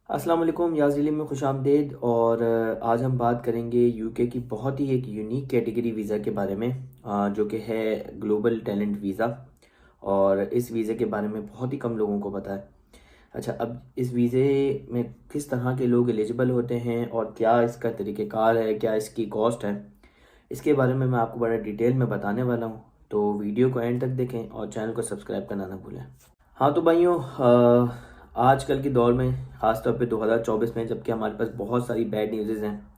अस्सलाम वालेकुम याज़िली में खुशामदीद। और आज हम बात करेंगे यूके की बहुत ही एक यूनिक कैटेगरी वीज़ा के बारे में, जो कि है ग्लोबल टैलेंट वीज़ा। और इस वीज़े के बारे में बहुत ही कम लोगों को पता है। अच्छा, अब इस वीज़े में किस तरह के लोग एलिजिबल होते हैं और क्या इसका तरीक़ेकार है, क्या इसकी कॉस्ट है, इसके बारे में मैं आपको बड़ा डिटेल में बताने वाला हूँ। तो वीडियो को एंड तक देखें और चैनल को सब्सक्राइब करना ना भूलें। हाँ तो भाइयों, आजकल के दौर में ख़ास तौर पे 2024 में, जबकि हमारे पास बहुत सारी बैड न्यूज़ हैं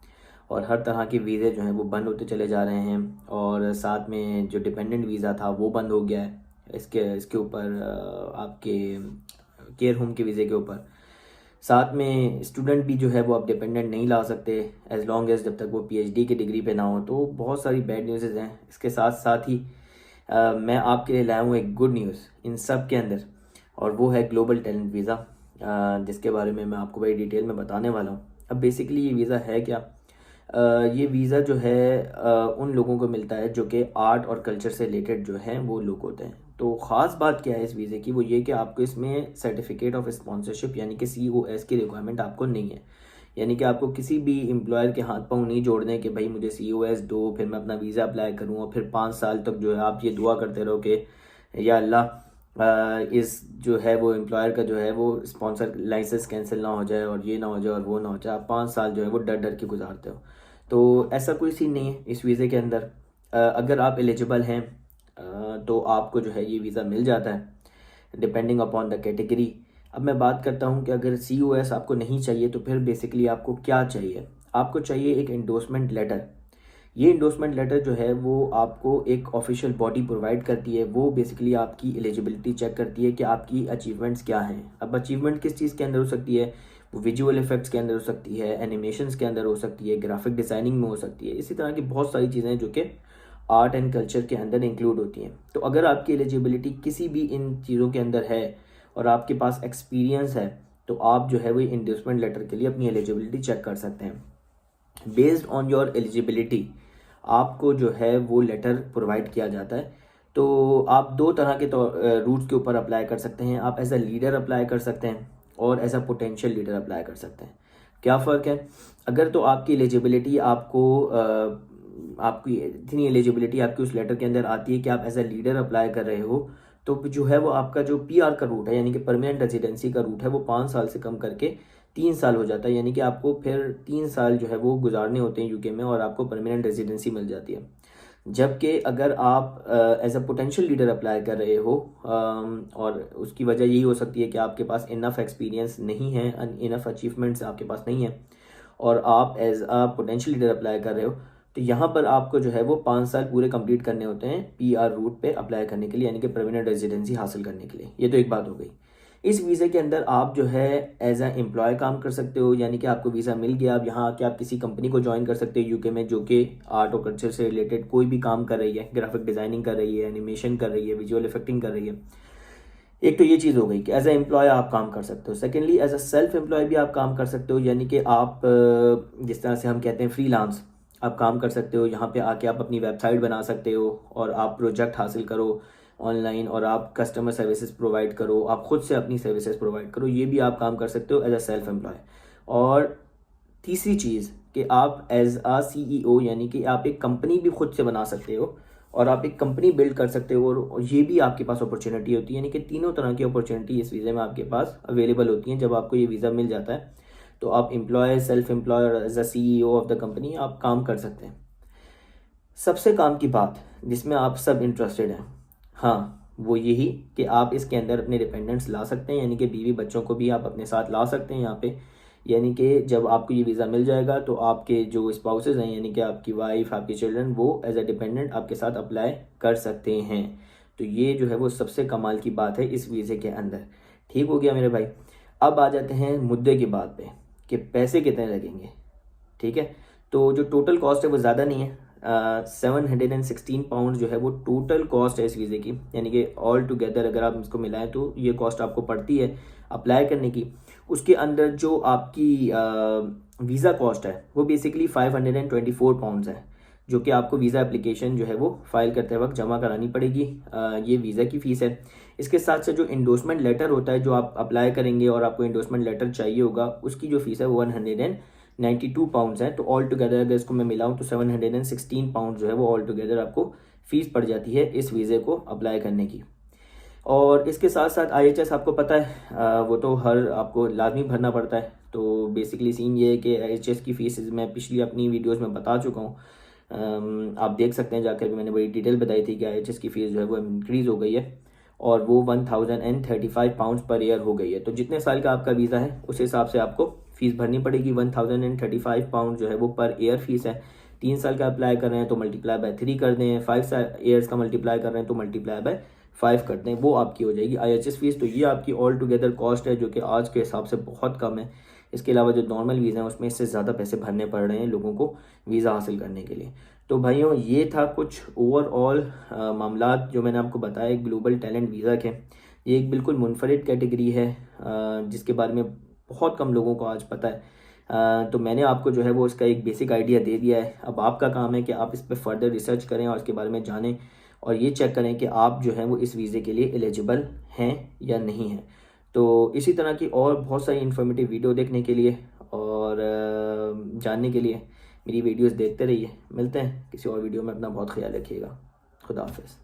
और हर तरह के वीज़े जो हैं वो बंद होते चले जा रहे हैं, और साथ में जो डिपेंडेंट वीज़ा था वो बंद हो गया है। इसके ऊपर आपके केयर होम के वीज़े के ऊपर साथ में स्टूडेंट भी जो है वो अब डिपेंडेंट नहीं ला सकते एज़ लॉन्ग एज़ जब तक वो पीएचडी की डिग्री पे ना हो। तो बहुत सारी बैड न्यूज़ हैं। इसके साथ साथ ही मैं आपके लिए लाया हूँ एक गुड न्यूज़ इन सब के अंदर, और वो है ग्लोबल टैलेंट वीज़ा, जिसके बारे में मैं आपको बड़ी डिटेल में बताने वाला हूँ। अब बेसिकली ये वीज़ा है क्या? ये वीज़ा जो है उन लोगों को मिलता है जो कि आर्ट और कल्चर से रिलेटेड जो हैं वो लोग होते हैं। तो ख़ास बात क्या है इस वीज़े की, वो ये कि आपको इसमें सर्टिफिकेट ऑफ स्पॉन्सरशिप यानी कि COS की रिक्वायरमेंट आपको नहीं है। यानी कि आपको किसी भी एम्प्लॉयर के हाथ पाँव नहीं जोड़ने कि भाई मुझे COS दो, फिर मैं अपना वीज़ा अप्लाई करूँ और फिर 5 साल तक जो है आप ये दुआ करते रहो कि या अल्लाह इस जो है वो एम्प्लॉयर का जो है वो स्पॉन्सर लाइसेंस कैंसिल ना हो जाए और ये ना हो जाए और वो ना हो जाए। आप 5 साल जो है वो डर डर के गुजारते हो। तो ऐसा कोई सीन नहीं है इस वीज़े के अंदर। अगर आप एलिजिबल हैं तो आपको जो है ये वीज़ा मिल जाता है डिपेंडिंग अपॉन द कैटेगरी। अब मैं बात करता हूँ कि अगर COS आपको नहीं चाहिए तो फिर बेसिकली आपको क्या चाहिए। आपको चाहिए एक इंडोर्समेंट लेटर। ये इंडोर्समेंट लेटर जो है वो आपको एक ऑफिशियल बॉडी प्रोवाइड करती है। वो बेसिकली आपकी एलिजिबिलिटी चेक करती है कि आपकी अचीवमेंट्स क्या हैं। अब अचीवमेंट किस चीज़ के अंदर हो सकती है? वो विजुअल इफेक्ट्स के अंदर हो सकती है, एनिमेशंस के अंदर हो सकती है, ग्राफिक डिज़ाइनिंग में हो सकती है। इसी तरह की बहुत सारी चीज़ें हैं जो कि आर्ट एंड कल्चर के अंदर इंक्लूड होती हैं। तो अगर आपकी एलिजिबिलिटी किसी भी इन चीज़ों के अंदर है और आपके पास एक्सपीरियंस है तो आप जो है वो इंडोर्समेंट लेटर के लिए अपनी एलिजिबिलिटी चेक कर सकते हैं। बेस्ड ऑन योर एलिजिबिलिटी आपको जो है वो लेटर प्रोवाइड किया जाता है। तो आप दो तरह के रूट्स के ऊपर अप्लाई कर सकते हैं। आप एज अ लीडर अप्लाई कर सकते हैं और as a potential leader apply कर सकते हैं। क्या फ़र्क है? अगर तो आपकी एलिजिबिलिटी आपको आपकी इतनी एलिजिबिलिटी आपकी उस लेटर के अंदर आती है कि आप एज अ लीडर अप्लाई कर रहे हो, तो जो है वो आपका जो PR का रूट है यानी कि परमानेंट रेजिडेंसी का रूट है वो 5 साल से कम करके 3 साल हो जाता है। यानी कि आपको फिर 3 साल जो है वो गुजारने होते हैं यूके में और आपको परमानेंट रेजिडेंसी मिल जाती है। जबकि अगर आप as a potential leader apply कर रहे हो, और उसकी वजह यही हो सकती है कि आपके पास इनफ एक्सपीरियंस नहीं है, इनफ अचीवमेंट्स आपके पास नहीं है, और आप as a potential leader apply कर रहे हो, तो यहाँ पर आपको जो है वो 5 साल पूरे कंप्लीट करने होते हैं PR रूट पे अप्लाई करने के लिए, यानी कि परमानेंट रेजिडेंसी हासिल करने के लिए। ये तो एक बात हो गई। इस वीज़े के अंदर आप जो है एज अ एम्प्लॉय काम कर सकते हो, यानी कि आपको वीज़ा मिल गया, आप यहाँ आके आप किसी कंपनी को ज्वाइन कर सकते हो यूके में जो कि आर्ट और कल्चर से रिलेटेड कोई भी काम कर रही है, ग्राफिक डिज़ाइनिंग कर रही है, एनिमेशन कर रही है, विजुअल इफेक्टिंग कर रही है। एक तो ये चीज़ हो गई कि एज अ एम्प्लॉय आप काम कर सकते हो। Secondly as a self employ भी आप काम कर सकते हो, यानी कि आप जिस तरह से हम कहते हैं फ्रीलांस, आप काम कर सकते हो। यहाँ पे आके आप अपनी वेबसाइट बना सकते हो और आप प्रोजेक्ट हासिल करो ऑनलाइन, और आप कस्टमर सर्विसेज प्रोवाइड करो, आप खुद से अपनी सर्विसेज प्रोवाइड करो। ये भी आप काम कर सकते हो एज अ सेल्फ एम्प्लॉय। और तीसरी चीज़ कि आप एज अ CEO यानी कि आप एक कंपनी भी खुद से बना सकते हो और आप एक कंपनी बिल्ड कर सकते हो, और ये भी आपके पास अपॉर्चुनिटी होती है। यानी कि तीनों तरह की अपॉर्चुनिटी इस वीज़े में आपके पास अवेलेबल होती हैं। जब आपको ये वीज़ा मिल जाता है तो आप एम्प्लॉय, सेल्फ एम्प्लॉय और as a CEO of the company आप काम कर सकते हैं। सबसे काम की बात जिसमें आप सब इंटरेस्टेड हैं, हाँ, वो यही कि आप इसके अंदर अपने डिपेंडेंट्स ला सकते हैं, यानी कि बीवी बच्चों को भी आप अपने साथ ला सकते हैं यहाँ पे। यानी कि जब आपको ये वीज़ा मिल जाएगा तो आपके जो स्पाउसेस हैं, यानी कि आपकी वाइफ, आपके चिल्ड्रन, वो एज अ डिपेंडेंट आपके साथ अप्लाई कर सकते हैं। तो ये जो है वो सबसे कमाल की बात है इस वीज़े के अंदर। ठीक हो गया मेरे भाई। अब आ जाते हैं मुद्दे की बात पे कि पैसे कितने लगेंगे। ठीक है, तो जो टोटल कॉस्ट है वो ज़्यादा नहीं है। 716 पाउंड जो है वो टोटल कॉस्ट है इस वीज़े की, यानी कि ऑल टुगेदर अगर आप इसको मिलाएं तो ये कॉस्ट आपको पड़ती है अप्लाई करने की। उसके अंदर जो आपकी वीज़ा कॉस्ट है वो बेसिकली 524 पाउंड्स है, जो कि आपको वीज़ा एप्लीकेशन जो है वो फाइल करते वक्त जमा करानी पड़ेगी। ये वीज़ा की फ़ीस है। इसके साथ साथ जो इंडोर्समेंट लेटर होता है, जो आप अप्लाई करेंगे और आपको इंडोर्समेंट लेटर चाहिए होगा, उसकी जो फीस है वो 192 पाउंड्स है। तो ऑल टुगेदर अगर इसको मैं मिलाऊँ तो 716 पाउंड जो है वो ऑल टुगेदर आपको फ़ीस पड़ जाती है इस वीज़े को अप्लाई करने की। और इसके साथ साथ IHS आपको पता है, वो तो हर आपको लाजमी भरना पड़ता है। तो बेसिकली सीन ये है कि IHS की फ़ीस मैं पिछली अपनी वीडियोस में बता चुका हूँ। आप देख सकते हैं जाकर भी, मैंने बड़ी डिटेल बताई थी कि IHS की फ़ीस जो है वो इंक्रीज़ हो गई है और वो 1035 पाउंड्स पर ईयर हो गई है। तो जितने साल का आपका वीज़ा है उस हिसाब से आपको फ़ीस भरनी पड़ेगी। 1035 पाउंड जो है वो पर ईयर फ़ीस है। 3 साल का अप्लाई कर रहे हैं तो मल्टीप्लाई बाय 3 कर दें, 5 ईयर्स का मल्टीप्लाई कर रहे हैं तो मल्टीप्लाई बाय 5 करते हैं, वो आपकी हो जाएगी IHS फीस। तो ये आपकी ऑल टुगेदर कॉस्ट है, जो कि आज के हिसाब से बहुत कम है। इसके अलावा जो नॉर्मल वीज़ा है उसमें इससे ज़्यादा पैसे भरने पड़ रहे हैं लोगों को वीज़ा हासिल करने के लिए। तो भाइयों, ये था कुछ ओवरऑल मामलात जो मैंने आपको बताया ग्लोबल टैलेंट वीज़ा के। ये एक बिल्कुल मुनफरिद कैटेगरी है जिसके बारे में बहुत कम लोगों को आज पता है। तो मैंने आपको जो है वो इसका एक बेसिक आइडिया दे दिया है। अब आपका काम है कि आप इस पर फर्दर रिसर्च करें और इसके बारे में जानें और ये चेक करें कि आप जो हैं वो इस वीज़े के लिए एलिजिबल हैं या नहीं हैं। तो इसी तरह की और बहुत सारी इन्फॉर्मेटिव वीडियो देखने के लिए और जानने के लिए मेरी वीडियोस देखते रहिए। मिलते हैं किसी और वीडियो में। अपना बहुत ख्याल रखिएगा। खुदा हाफिज़।